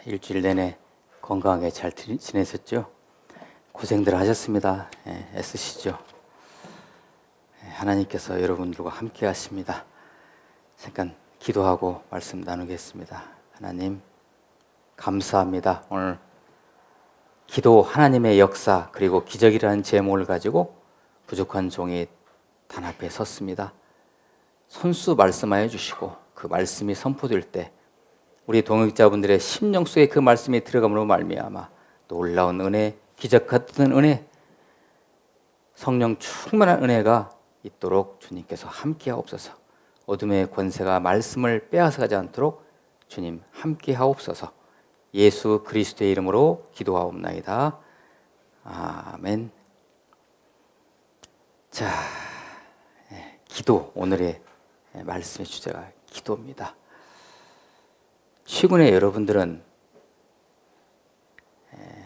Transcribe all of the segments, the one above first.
일주일 내내 건강하게 잘 지내셨죠? 고생들 하셨습니다. 애쓰시죠? 하나님께서 여러분들과 함께 하십니다. 잠깐 기도하고 말씀 나누겠습니다. 하나님 감사합니다. 오늘 기도 하나님의 역사 그리고 기적이라는 제목을 가지고 부족한 종이 단합에 섰습니다. 손수 말씀하여 주시고 그 말씀이 선포될 때 우리 동역자분들의 심령 속에 그 말씀이 들어감으로 말미암아 놀라운 은혜, 기적 같은 은혜, 성령 충만한 은혜가 있도록 주님께서 함께하옵소서. 어둠의 권세가 말씀을 빼앗아가지 않도록 주님 함께하옵소서. 예수 그리스도의 이름으로 기도하옵나이다. 아멘. 자, 기도, 오늘의 말씀의 주제가 기도입니다. 최근에 여러분들은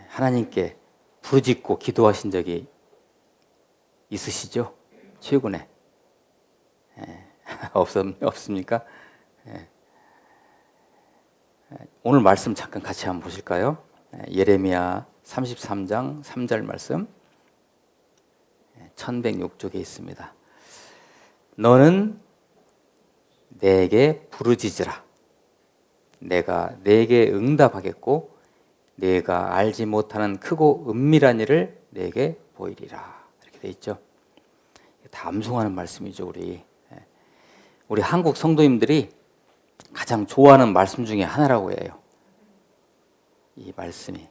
하나님께 부르짖고 기도하신 적이 있으시죠? 최근에 없습니까? 오늘 말씀 잠깐 같이 한번 보실까요? 예레미야 33장 3절 말씀 1106쪽에 있습니다. 너는 내게 부르짖으라. 내가 내게 응답하겠고 내가 알지 못하는 크고 은밀한 일을 내게 보이리라. 이렇게 돼 있죠. 다 암송하는 말씀이죠. 우리 한국 성도님들이 가장 좋아하는 말씀 중에 하나라고 해요. 이 말씀이.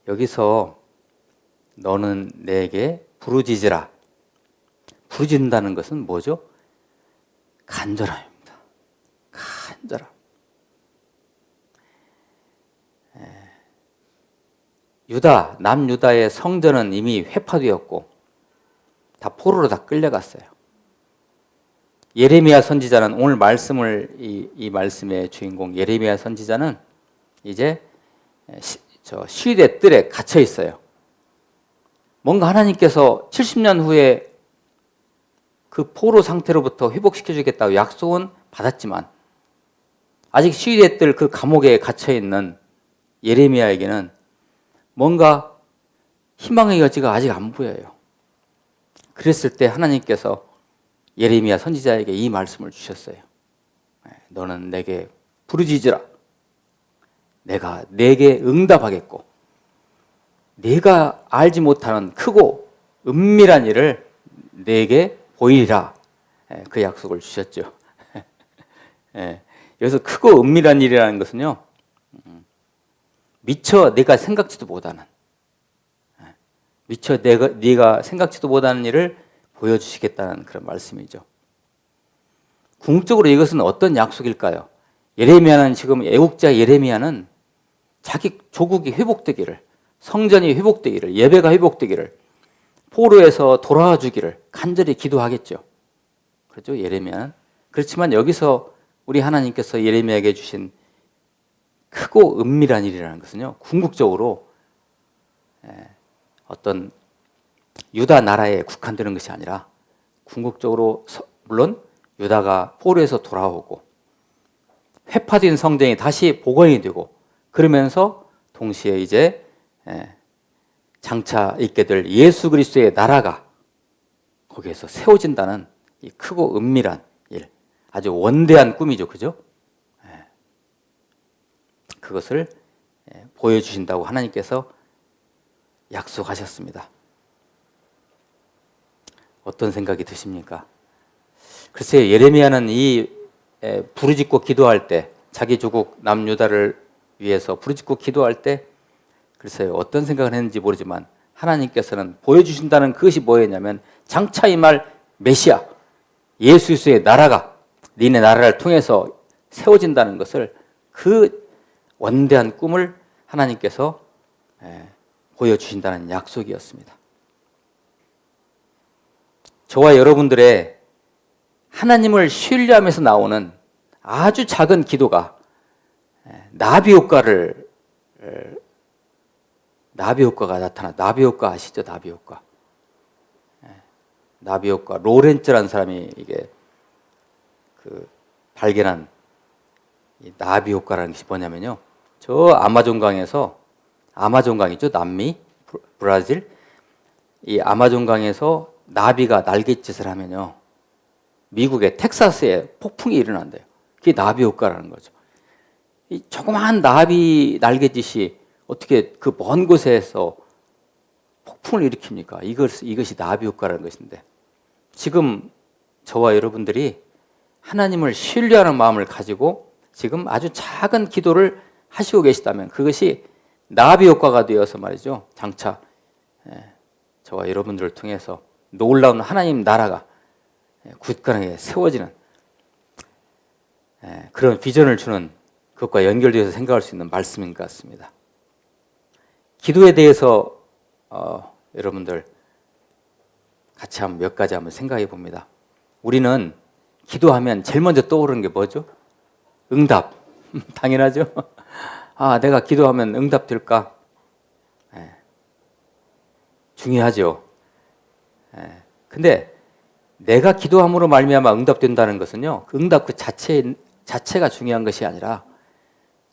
여기서 너는 내게 부르짖으라. 부르짖는다는 것은 뭐죠? 간절함입니다. 간절함. 남유다의 성전은 이미 회파되었고 다 포로로 다 끌려갔어요. 예레미야 선지자는 오늘 말씀을 이 말씀의 주인공 예레미야 선지자는 이제 시위대 뜰에 갇혀 있어요. 뭔가 하나님께서 70년 후에 그 포로 상태로부터 회복시켜 주겠다고 약속은 받았지만 아직 시위대 뜰 그 감옥에 갇혀 있는 예레미야에게는 뭔가 희망의 여지가 아직 안 보여요. 그랬을 때 하나님께서 예레미야 선지자에게 이 말씀을 주셨어요. 너는 내게 부르짖으라. 내가 내게 응답하겠고 내가 알지 못하는 크고 은밀한 일을 내게 보이리라. 그 약속을 주셨죠. 여기서 크고 은밀한 일이라는 것은요, 미처 내가 생각지도 못하는, 미처 네가 생각지도 못하는 일을 보여주시겠다는 그런 말씀이죠. 궁극적으로 이것은 어떤 약속일까요? 예레미야는 지금 애국자 예레미야는 자기 조국이 회복되기를, 성전이 회복되기를, 예배가 회복되기를, 포로에서 돌아와 주기를 간절히 기도하겠죠. 그렇죠? 예레미야는. 그렇지만 여기서 우리 하나님께서 예레미야에게 주신 크고 은밀한 일이라는 것은요, 궁극적으로 어떤 유다 나라에 국한되는 것이 아니라 궁극적으로 물론 유다가 포로에서 돌아오고 회파된 성전이 다시 복원이 되고 그러면서 동시에 이제 장차 있게 될 예수 그리스도의 나라가 거기에서 세워진다는 이 크고 은밀한 일, 아주 원대한 꿈이죠. 그죠? 그것을 보여주신다고 하나님께서 약속하셨습니다. 어떤 생각이 드십니까? 글쎄요, 예레미야는 이 부르짖고 기도할 때, 자기 조국 남유다를 위해서 부르짖고 기도할 때 글쎄요, 어떤 생각을 했는지 모르지만 하나님께서는 보여주신다는 그것이 뭐였냐면 장차 임할 메시아, 예수 그리스도의 나라가 니네 나라를 통해서 세워진다는 것을, 그 원대한 꿈을 하나님께서 보여주신다는 약속이었습니다. 저와 여러분들의 하나님을 신뢰하면서 나오는 아주 작은 기도가 나비 효과가 나비 효과 아시죠? 나비 효과. 나비 효과. 로렌츠라는 사람이 이게 발견한 이 나비 효과라는 것이 뭐냐면요. 저 아마존강에서, 아마존강이죠. 남미, 브라질. 이 아마존강에서 나비가 날갯짓을 하면요. 미국의 텍사스에 폭풍이 일어난대요. 그게 나비 효과라는 거죠. 이 조그마한 나비 날갯짓이 어떻게 그 먼 곳에서 폭풍을 일으킵니까? 이것이 나비 효과라는 것인데, 지금 저와 여러분들이 하나님을 신뢰하는 마음을 가지고 지금 아주 작은 기도를 하시고 계시다면 그것이 나비 효과가 되어서 말이죠. 장차 저와 여러분들을 통해서 놀라운 하나님 나라가 굳건하게 세워지는 그런 비전을 주는 그것과 연결되어서 생각할 수 있는 말씀인 것 같습니다. 기도에 대해서 여러분들 같이 한번 몇 가지 한번 생각해 봅니다. 우리는 기도하면 제일 먼저 떠오르는 게 뭐죠? 응답. 당연하죠. 아, 내가 기도하면 응답될까? 중요하죠. 근데 내가 기도함으로 말미암아 응답된다는 것은요, 그 응답 그 자체가 중요한 것이 아니라,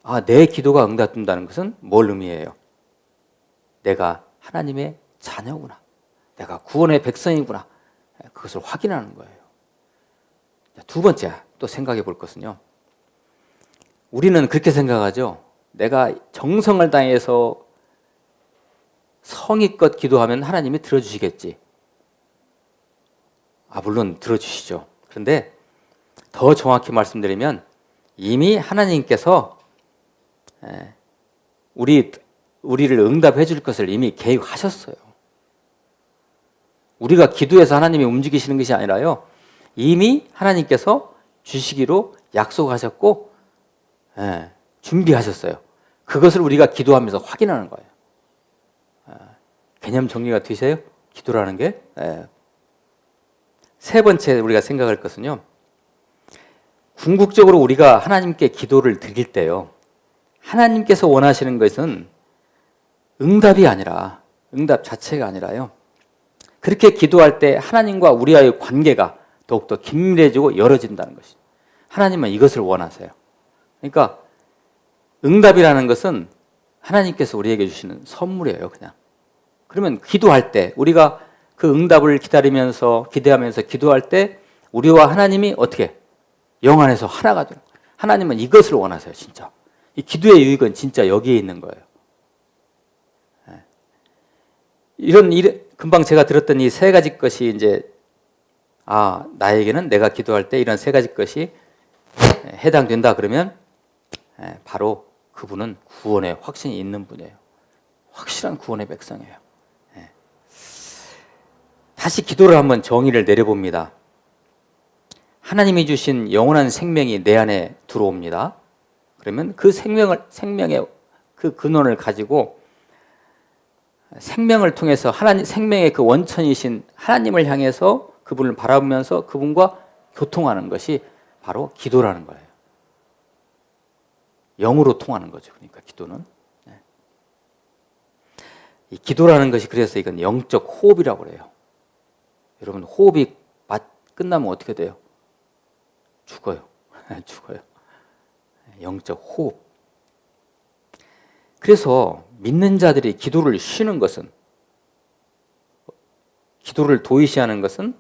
아, 내 기도가 응답된다는 것은 뭘 의미해요? 내가 하나님의 자녀구나. 내가 구원의 백성이구나. 그것을 확인하는 거예요. 두 번째 또 생각해 볼 것은요. 우리는 그렇게 생각하죠. 내가 정성을 다해서 성의껏 기도하면 하나님이 들어주시겠지. 물론 들어주시죠. 그런데 더 정확히 말씀드리면 이미 하나님께서 우리를 응답해 줄 것을 이미 계획하셨어요. 우리가 기도해서 하나님이 움직이시는 것이 아니라요. 이미 하나님께서 주시기로 약속하셨고 준비하셨어요. 그것을 우리가 기도하면서 확인하는 거예요. 개념 정리가 되세요? 기도라는 게. 세 번째 우리가 생각할 것은요. 궁극적으로 우리가 하나님께 기도를 드릴 때요. 하나님께서 원하시는 것은 응답이 아니라, 응답 자체가 아니라요. 그렇게 기도할 때 하나님과 우리와의 관계가 더욱더 긴밀해지고 열어진다는 것이죠. 하나님은 이것을 원하세요. 그러니까 응답이라는 것은 하나님께서 우리에게 주시는 선물이에요, 그냥. 그러면 기도할 때, 우리가 그 응답을 기다리면서, 기대하면서 기도할 때 우리와 하나님이 어떻게? 영 안에서 하나가 되는 거예요. 하나님은 이것을 원하세요, 진짜. 이 기도의 유익은 진짜 여기에 있는 거예요. 금방 제가 들었던 이 세 가지 것이 이제, 나에게는 내가 기도할 때 이런 세 가지 것이 해당된다 그러면 바로 그분은 구원의 확신이 있는 분이에요. 확실한 구원의 백성이에요. 다시 기도를 한번 정의를 내려봅니다. 하나님이 주신 영원한 생명이 내 안에 들어옵니다. 그러면 그 생명의 그 근원을 가지고 생명을 통해서 생명의 그 원천이신 하나님을 향해서 그분을 바라보면서 그분과 교통하는 것이 바로 기도라는 거예요. 영으로 통하는 거죠. 그러니까 기도는. 이 기도라는 것이 그래서 이건 영적 호흡이라고 그래요. 여러분 호흡이 끝나면 어떻게 돼요? 죽어요. 죽어요. 영적 호흡. 그래서 믿는 자들이 기도를 쉬는 것은, 기도를 도외시하는 것은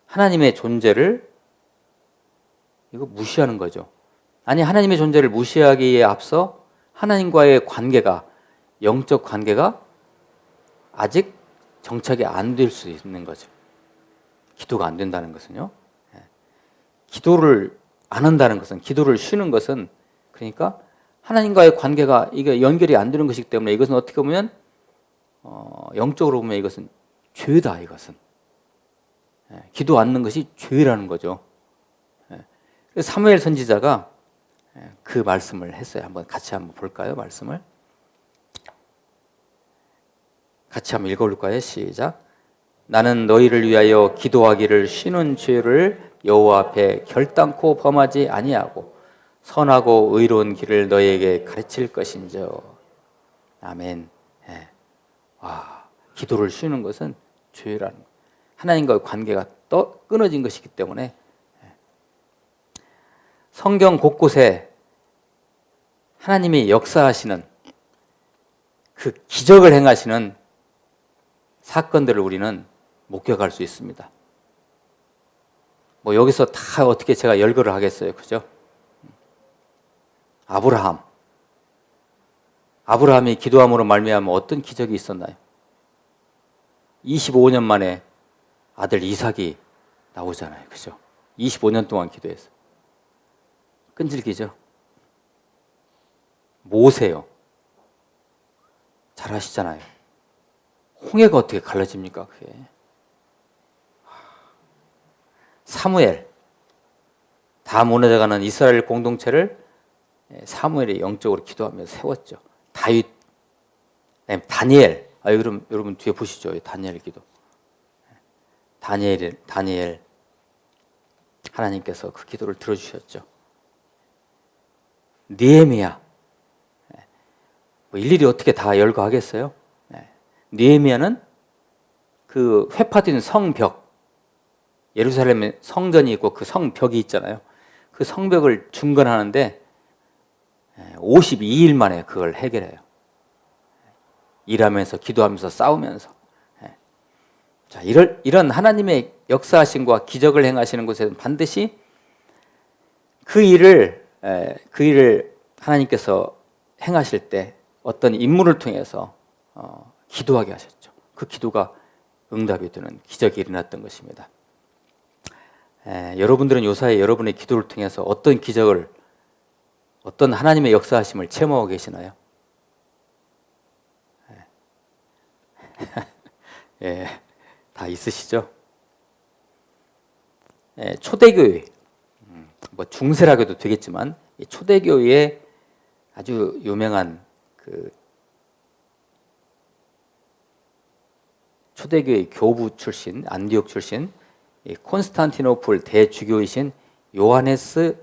하나님의 존재를 무시하는 거죠. 아니, 하나님의 존재를 무시하기에 앞서 하나님과의 관계가, 영적 관계가 아직 정착이 안 될 수 있는 거죠. 기도가 안 된다는 것은요. 기도를 안 한다는 것은, 기도를 쉬는 것은, 그러니까 하나님과의 관계가 이게 연결이 안 되는 것이기 때문에 이것은 어떻게 보면 영적으로 보면 이것은 죄다. 이것은 기도 않는 것이 죄라는 거죠. 그래서 사무엘 선지자가 그 말씀을 했어요. 같이 한번 볼까요? 말씀을 같이 한번 읽어볼까요? 시작. 나는 너희를 위하여 기도하기를 쉬는 죄를 여호와 앞에 결단코 범하지 아니하고 선하고 의로운 길을 너희에게 가르칠 것인저. 아멘. 기도를 쉬는 것은 죄라는 것. 하나님과의 관계가 끊어진 것이기 때문에 성경 곳곳에 하나님이 역사하시는 그 기적을 행하시는 사건들을 우리는 목격할 수 있습니다. 뭐 여기서 다 어떻게 제가 열거를 하겠어요, 그죠? 아브라함이 기도함으로 말미암아 어떤 기적이 있었나요? 25년 만에 아들 이삭이 나오잖아요, 그죠? 25년 동안 기도했어요. 끈질기죠? 모세요. 잘 아시잖아요. 홍해가 어떻게 갈라집니까, 그게? 사무엘, 다 무너져가는 이스라엘 공동체를 사무엘이 영적으로 기도하면서 세웠죠. 다윗, 다니엘, 여러분 뒤에 보시죠. 다니엘 기도. 다니엘, 하나님께서 그 기도를 들어주셨죠. 느헤미야, 뭐 일일이 어떻게 다 열거하겠어요? 느헤미야는 그 회파된 성벽, 예루살렘에 성전이 있고 그 성벽이 있잖아요. 그 성벽을 중건하는데 52일 만에 그걸 해결해요. 일하면서 기도하면서 싸우면서. 자, 이런 하나님의 역사하심과 기적을 행하시는 곳에는 반드시 그 일을 하나님께서 행하실 때 어떤 인물을 통해서 기도하게 하셨죠. 그 기도가 응답이 되는 기적이 일어났던 것입니다. 여러분들은 요사이 여러분의 기도를 통해서 어떤 기적을, 어떤 하나님의 역사하심을 체험하고 계시나요? 예, 다 있으시죠? 초대교회, 뭐 중세라고 해도 되겠지만 초대교회의 아주 유명한 그 초대교회 교부 출신, 안디옥 출신 콘스탄티노플 대주교이신 요하네스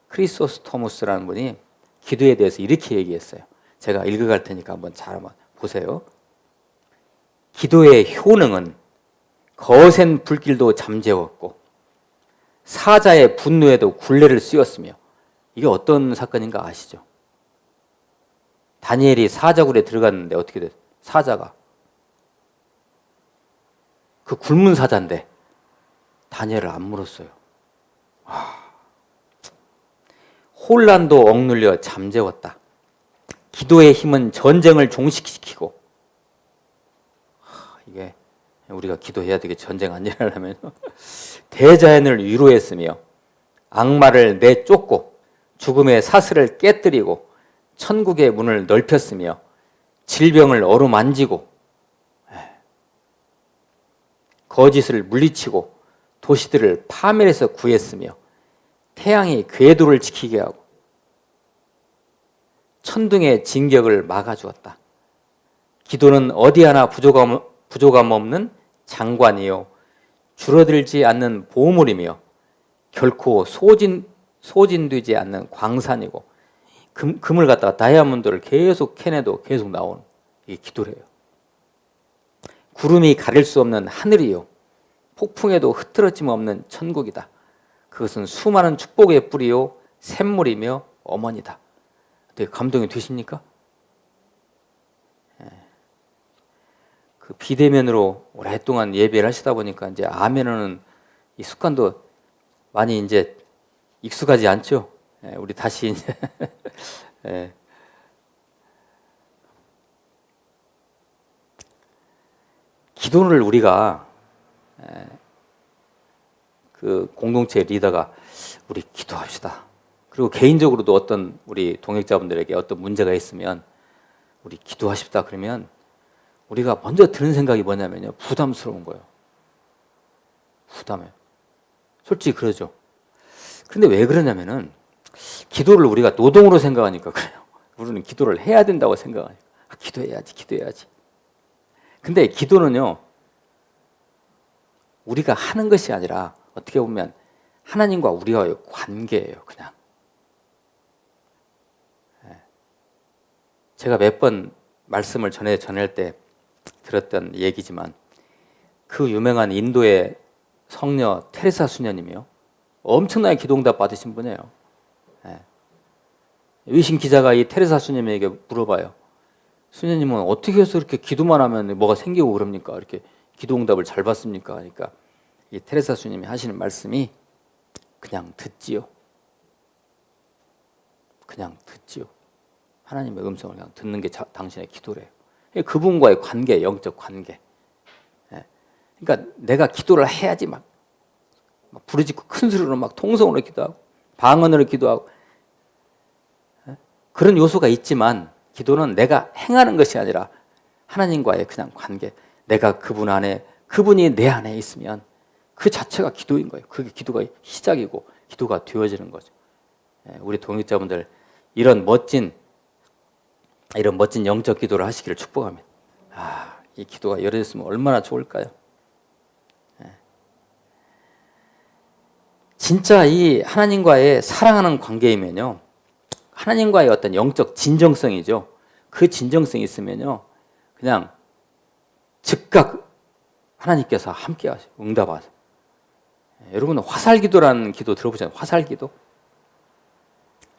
크리소스토무스라는 분이 기도에 대해서 이렇게 얘기했어요. 제가 읽어갈 테니까 한번 잘 보세요. 기도의 효능은 거센 불길도 잠재웠고 사자의 분노에도 굴레를 씌웠으며, 이게 어떤 사건인가 아시죠? 다니엘이 사자굴에 들어갔는데 어떻게 됐어요? 사자가 그 굶은 사자인데 다니엘을 안 물었어요. 혼란도 억눌려 잠재웠다. 기도의 힘은 전쟁을 종식시키고, 이게 우리가 기도해야 되게 전쟁 안 일어나면 대자연을 위로했으며 악마를 내쫓고 죽음의 사슬을 깨뜨리고 천국의 문을 넓혔으며 질병을 어루만지고 거짓을 물리치고 도시들을 파멸해서 구했으며 태양이 궤도를 지키게 하고 천둥의 진격을 막아주었다. 기도는 어디 하나 부족함 없는 장관이요 줄어들지 않는 보물이며 결코 소진되지 않는 광산이고, 금을 갖다가 다이아몬드를 계속 캐내도 계속 나오는 이게 기도래요. 구름이 가릴 수 없는 하늘이요 폭풍에도 흐트러짐 없는 천국이다. 그것은 수많은 축복의 뿌리요 샘물이며 어머니다. 되게 감동이 되십니까? 그 비대면으로 오랫동안 예배를 하시다 보니까 이제 아멘은 이 습관도 많이 이제 익숙하지 않죠. 우리 다시 이제 기도를 우리가 그 공동체 리더가 우리 기도합시다. 그리고 개인적으로도 어떤 우리 동역자분들에게 어떤 문제가 있으면 우리 기도하십시다 그러면 우리가 먼저 드는 생각이 뭐냐면요, 부담스러운 거예요. 부담해요. 솔직히 그러죠. 근데 왜 그러냐면은 기도를 우리가 노동으로 생각하니까 그래요. 우리는 기도를 해야 된다고 생각하니까 기도해야지. 근데 기도는요, 우리가 하는 것이 아니라 어떻게 보면 하나님과 우리와의 관계예요. 그냥 제가 몇 번 말씀을 전할 때 들었던 얘기지만 그 유명한 인도의 성녀 테레사 수녀님이요, 엄청나게 기도응답 받으신 분이에요. 외신 기자가 이 테레사 수녀님에게 물어봐요. 수녀님은 어떻게 해서 이렇게 기도만 하면 뭐가 생기고 그럽니까? 이렇게 기도 응답을 잘 받습니까? 그러니까 이 테레사 수녀님이 하시는 말씀이 그냥 듣지요. 그냥 듣지요. 하나님의 음성을 그냥 듣는 게 당신의 기도래요. 그분과의 관계, 영적 관계. 그러니까 내가 기도를 해야지 막 부르짖고 큰 소리로 막 통성으로 기도하고 방언으로 기도하고 그런 요소가 있지만 기도는 내가 행하는 것이 아니라 하나님과의 그냥 관계. 내가 그분 안에, 그분이 내 안에 있으면 그 자체가 기도인 거예요. 그게 기도가 시작이고 기도가 되어지는 거죠. 우리 동역자분들 이런 멋진 영적 기도를 하시기를 축복합니다. 이 기도가 이루어졌으면 얼마나 좋을까요? 진짜 이 하나님과의 사랑하는 관계이면요, 하나님과의 어떤 영적 진정성이죠. 그 진정성이 있으면요, 그냥 즉각 하나님께서 함께 하시고 응답하세요. 여러분은 화살기도라는 기도 들어보셨나요?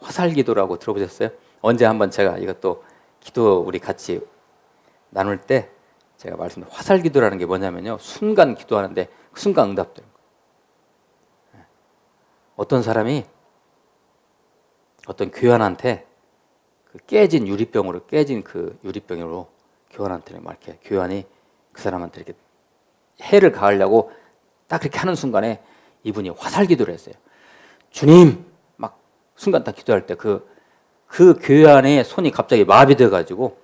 화살기도라고 들어보셨어요? 언제 한번 제가 이것도 기도 우리 같이 나눌 때 제가 말씀드린 화살기도라는 게 뭐냐면요, 순간 기도하는데 그 순간 응답되는 거예요. 어떤 사람이 어떤 교환한테 그 깨진 유리병으로 교환한테는 막 이렇게 교환이 그 사람한테 이렇게 해를 가하려고 딱 그렇게 하는 순간에 이분이 화살기도를 했어요. 주님, 막 순간 딱 기도할 때 그 교환의 손이 갑자기 마비돼 가지고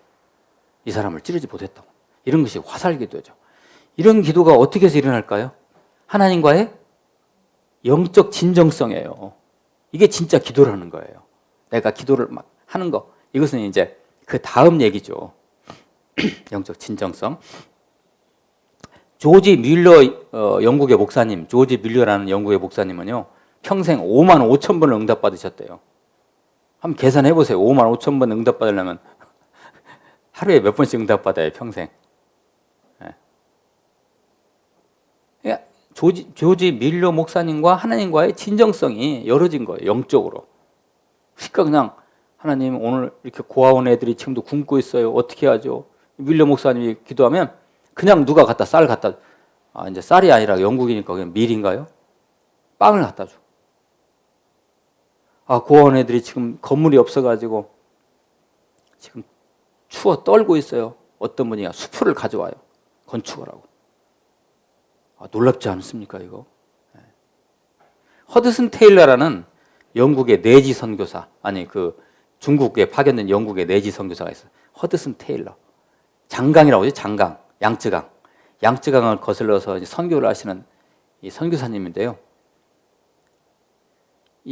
이 사람을 찌르지 못했다고. 이런 것이 화살기도죠. 이런 기도가 어떻게 해서 일어날까요? 하나님과의 영적 진정성이에요. 이게 진짜 기도라는 거예요. 내가 기도를 막 하는 거. 이것은 이제 그 다음 얘기죠. 영적 진정성. 조지 뮬러 영국의 목사님, 조지 뮬러라는 영국의 목사님은요, 평생 5만 5천 번을 응답받으셨대요. 한번 계산해 보세요. 5만 5천 번 응답받으려면 하루에 몇 번씩 응답받아요, 평생. 조지 뮬러 목사님과 하나님과의 진정성이 열어진 거예요, 영적으로. 그러니까 그냥 하나님, 오늘 이렇게 고아원 애들이 지금도 굶고 있어요. 어떻게 하죠? 뮬러 목사님이 기도하면 그냥 누가 쌀 갖다, 이제 쌀이 아니라 영국이니까 그냥 밀인가요? 빵을 갖다 줘. 고아원 애들이 지금 건물이 없어가지고 지금 추워 떨고 있어요. 어떤 분이 수풀을 가져와요. 건축을 하고. 놀랍지 않습니까, 이거? 허드슨 테일러라는 영국의 내지 선교사, 중국에 파견된 영국의 내지 선교사가 있어요. 허드슨 테일러. 장강이라고 하죠, 장강. 양쯔강을 거슬러서 선교를 하시는 이 선교사님인데요.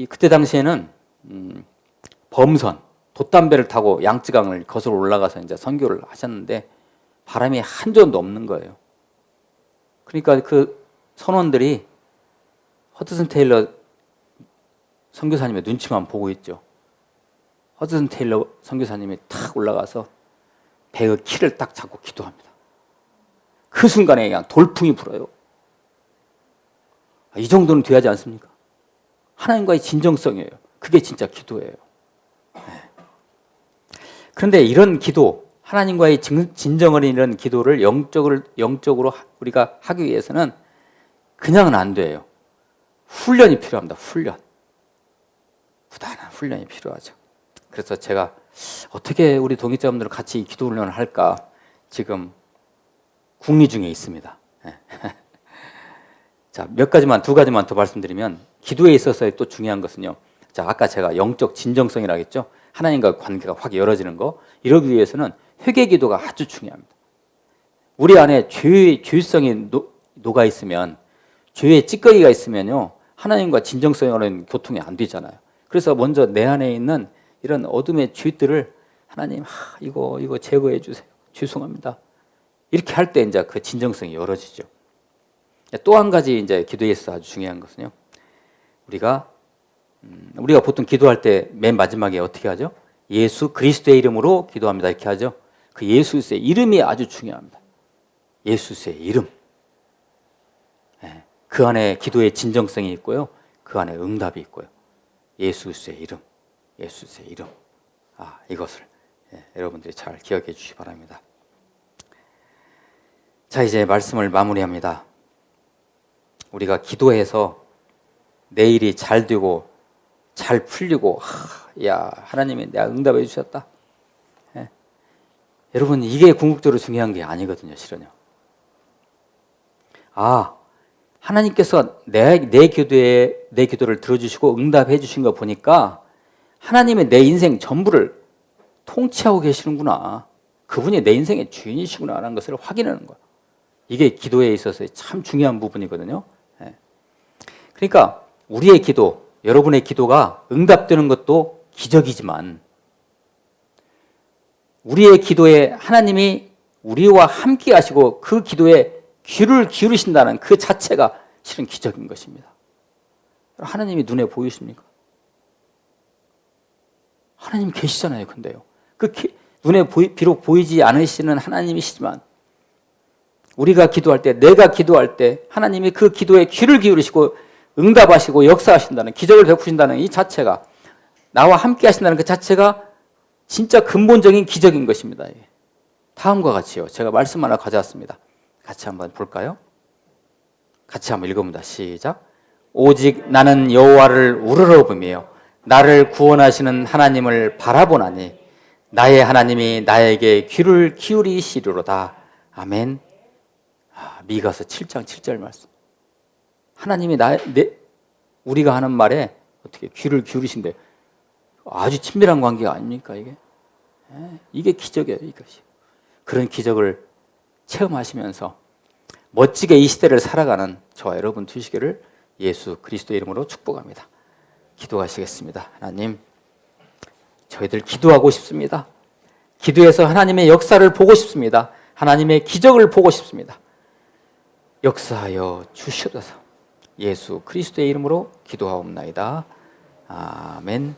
그때 당시에는 범선, 돛담배를 타고 양쯔강을 거슬러 올라가서 이제 선교를 하셨는데 바람이 한 점도 없는 거예요. 그러니까 그 선원들이 허드슨 테일러 선교사님의 눈치만 보고 있죠. 허드슨 테일러 선교사님이 탁 올라가서 배의 키를 딱 잡고 기도합니다. 그 순간에 그냥 돌풍이 불어요. 이 정도는 돼야지 않습니까? 하나님과의 진정성이에요. 그게 진짜 기도예요. 그런데 이런 기도, 하나님과의 진정을 이런 기도를 영적으로 우리가 하기 위해서는 그냥은 안 돼요. 훈련이 필요합니다. 부단한 훈련이 필요하죠. 그래서 제가 어떻게 우리 동역자분들과 같이 기도 훈련을 할까 지금 궁리 중에 있습니다. 자, 두 가지만 더 말씀드리면, 기도에 있어서의 또 중요한 것은요. 자, 아까 제가 영적 진정성이라고 했죠. 하나님과 관계가 확 열어지는 거. 이러기 위해서는 회개 기도가 아주 중요합니다. 우리 안에 죄성이 녹아 있으면, 죄의 찌꺼기가 있으면요, 하나님과 진정성이라는 교통이 안 되잖아요. 그래서 먼저 내 안에 있는 이런 어둠의 죄들을 하나님, 이거 제거해 주세요. 죄송합니다. 이렇게 할 때 이제 그 진정성이 열어지죠. 또 한 가지 이제 기도에서 아주 중요한 것은요. 우리가 보통 기도할 때 맨 마지막에 어떻게 하죠? 예수 그리스도의 이름으로 기도합니다. 이렇게 하죠. 그 예수의 이름이 아주 중요합니다. 예수의 이름. 그 안에 기도의 진정성이 있고요. 그 안에 응답이 있고요. 예수의 이름. 이것을 여러분들이 잘 기억해 주시기 바랍니다. 자, 이제 말씀을 마무리합니다. 우리가 기도해서 내일이 잘 되고 잘 풀리고 하나님이 내가 응답해 주셨다. 여러분, 이게 궁극적으로 중요한 게 아니거든요, 실은요. 하나님께서 내 기도를 들어주시고 응답해 주신 거 보니까 하나님의 내 인생 전부를 통치하고 계시는구나. 그분이 내 인생의 주인이시구나 라는 것을 확인하는 거예요. 이게 기도에 있어서 참 중요한 부분이거든요. 그러니까 우리의 기도, 여러분의 기도가 응답되는 것도 기적이지만 우리의 기도에 하나님이 우리와 함께 하시고 그 기도에 귀를 기울이신다는 그 자체가 실은 기적인 것입니다. 하나님이 눈에 보이십니까? 하나님 계시잖아요. 근데요, 눈에 비록 보이지 않으시는 하나님이시지만 우리가 기도할 때, 내가 기도할 때 하나님이 그 기도에 귀를 기울이시고 응답하시고 역사하신다는, 기적을 베푸신다는 이 자체가, 나와 함께 하신다는 그 자체가 진짜 근본적인 기적인 것입니다. 다음과 같이요, 제가 말씀 하나 가져왔습니다. 같이 한번 볼까요? 같이 한번 읽어봅니다. 시작. 오직 나는 여호와를 우러러보며 나를 구원하시는 하나님을 바라보나니 나의 하나님이 나에게 귀를 기울이시리로다. 아멘. 미가서 7장 7절 말씀. 하나님이 우리가 하는 말에 어떻게 귀를 기울이신대. 아주 친밀한 관계가 아닙니까 이게? 이게 기적이에요, 이것이. 그런 기적을 체험하시면서 멋지게 이 시대를 살아가는 저와 여러분 되시기를 예수 그리스도의 이름으로 축복합니다. 기도하시겠습니다. 하나님, 저희들 기도하고 싶습니다. 기도해서 하나님의 역사를 보고 싶습니다. 하나님의 기적을 보고 싶습니다. 역사하여 주시옵소서. 예수 그리스도의 이름으로 기도하옵나이다. 아멘.